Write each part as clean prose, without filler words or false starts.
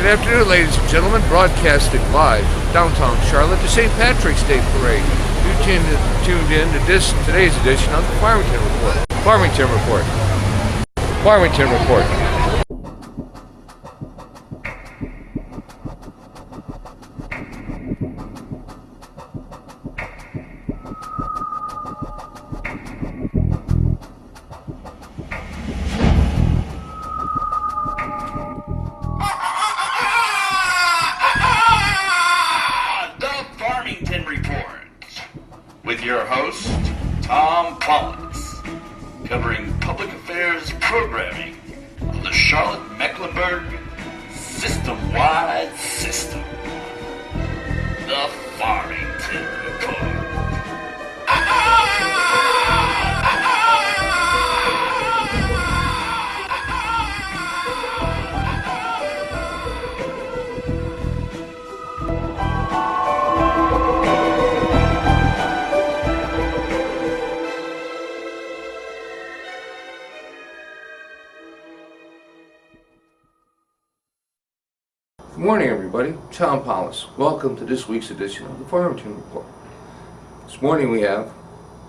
Good afternoon, ladies and gentlemen. Broadcasting live from downtown Charlotte to St. Patrick's Day Parade. You tuned in to today's edition of the Farmington Report. Farmington Report. Farmington Report. With your host, Tom Collins, covering public affairs programming of the Charlotte-Mecklenberg system-wide system. The Farmington Report. Good morning, everybody. Tom Powers. Welcome to this week's edition of the Farmington Report. This morning we have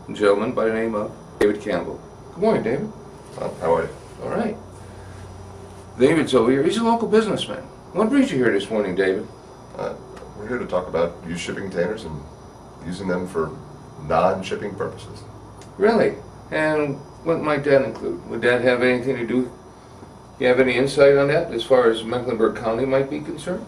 a gentleman by the name of David Cambell. Good morning, David. How are you? All right. David's over here. He's a local businessman. What brings you here this morning, David? We're here to talk about used shipping containers and using them for non-shipping purposes. Really? And what might that include? Would that have anything to do? You have any insight on that as far as Mecklenburg County might be concerned?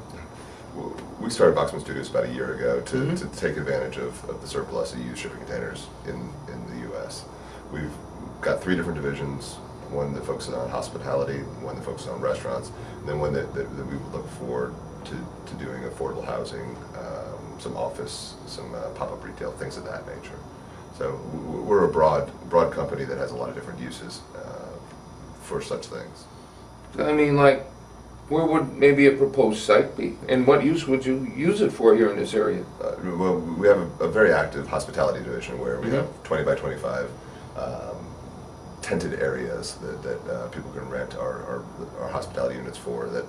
We started Boxman Studios about a year ago to take advantage of the surplus of used shipping containers in the U.S. We've got 3 different divisions, one that focuses on hospitality, one that focuses on restaurants, and then one that we would look forward to doing affordable housing, some office, some pop-up retail, things of that nature. So we're a broad company that has a lot of different uses for such things. I mean, like, where would maybe a proposed site be? And what use would you use it for here in this area? Well, we have a very active hospitality division where we have 20 by 25 tented areas that people can rent our hospitality units for, that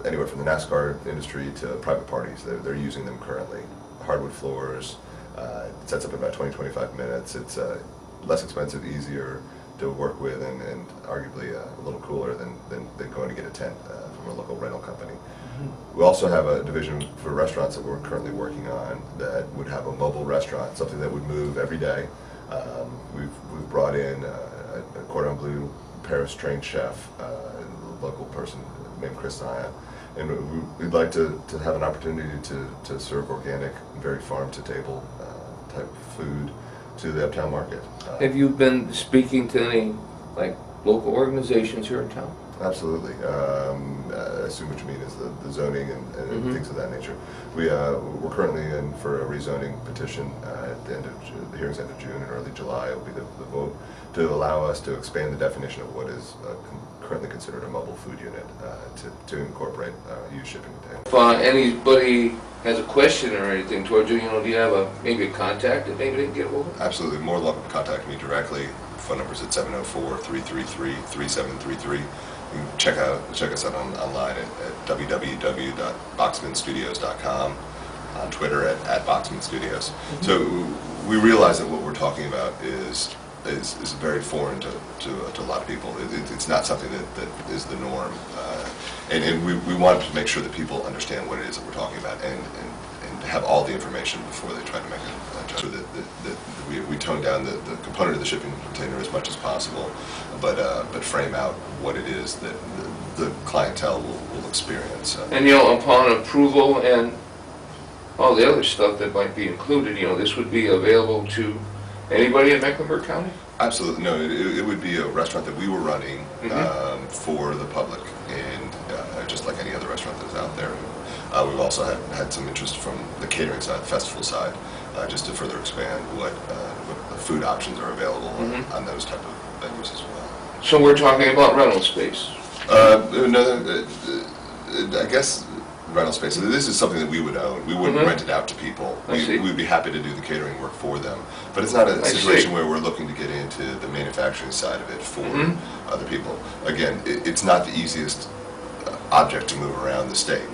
anywhere from the NASCAR industry to private parties. They're using them currently. Hardwood floors, it sets up in about 20-25 minutes. It's less expensive, easier to work with, and arguably a little cooler than going to get a tent from a local rental company. We also have a division for restaurants that we're currently working on that would have a mobile restaurant, something that would move every day. We've brought in a cordon bleu Paris trained chef, a local person named Chris Naya, and we'd like to have an opportunity to serve organic, very farm to table type food to the uptown market. Have you been speaking to any, like, local organizations here in town? Absolutely. I assume what you mean is the zoning and things of that nature. We're currently in for a rezoning petition at the end of the hearings end of June and early July. It will be the vote to allow us to expand the definition of what is currently considered a mobile food unit to incorporate used shipping containers. If anybody has a question or anything towards you, do you have maybe a contact that maybe they can get over? Absolutely. More than welcome to contact me directly. Phone number is at 704-333-3733. You can check us out online at www.boxmanstudios.com, on Twitter at Boxman Studios. So we realize that what we're talking about is very foreign to a lot of people. It's not something that is the norm, and we want to make sure that people understand what it is that we're talking about and have all the information before they try to make a judgment. That we tone down the component of the shipping container as much as possible, but frame out what it is that the clientele will experience. And upon approval and all the other stuff that might be included, this would be available to anybody in Mecklenburg County? Absolutely. No, it would be a restaurant that we were running for the public, and just like any other restaurant that is out there. We've also had some interest from the catering side, the festival side, just to further expand what food options are available on those type of venues as well. So we're talking about rental space? No, I guess rental space. This is something that we would own. We wouldn't rent it out to people. We'd be happy to do the catering work for them. But it's not a situation where we're looking to get into the manufacturing side of it for other people. Again, it's not the easiest object to move around the state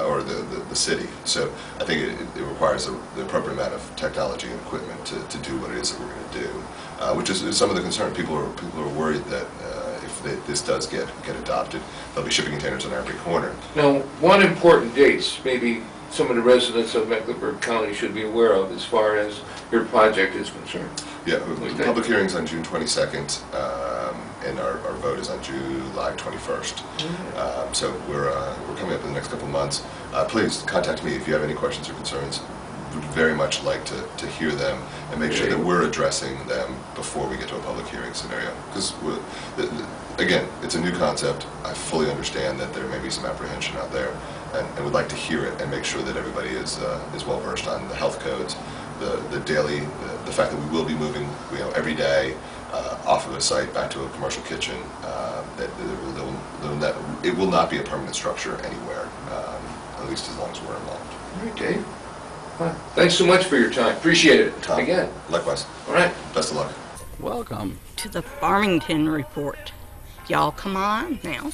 or the city. So I think it requires the appropriate amount of technology and equipment to do what it is that we're going to do, which is some of the concern. People are worried that if this does get adopted, there'll be shipping containers on every corner. Now, one important dates, maybe some of the residents of Mecklenburg County should be aware of as far as your project is concerned. Yeah, the public hearing's on June 22nd, and our vote is on July 21st. So we're coming up in the next couple of months. Please contact me if you have any questions or concerns. Would very much like to hear them and make sure that we're addressing them before we get to a public hearing scenario. Because again, it's a new concept. I fully understand that there may be some apprehension out there, and would like to hear it and make sure that everybody is well versed on the health codes, the daily, the fact that we will be moving, every day off of a site back to a commercial kitchen. That it will not be a permanent structure anywhere, at least as long as we're involved. All right, Dave. Thanks so much for your time. Appreciate it. Tom, again. Likewise. All right. Best of luck. Welcome to the Farmington Report. Y'all come on now.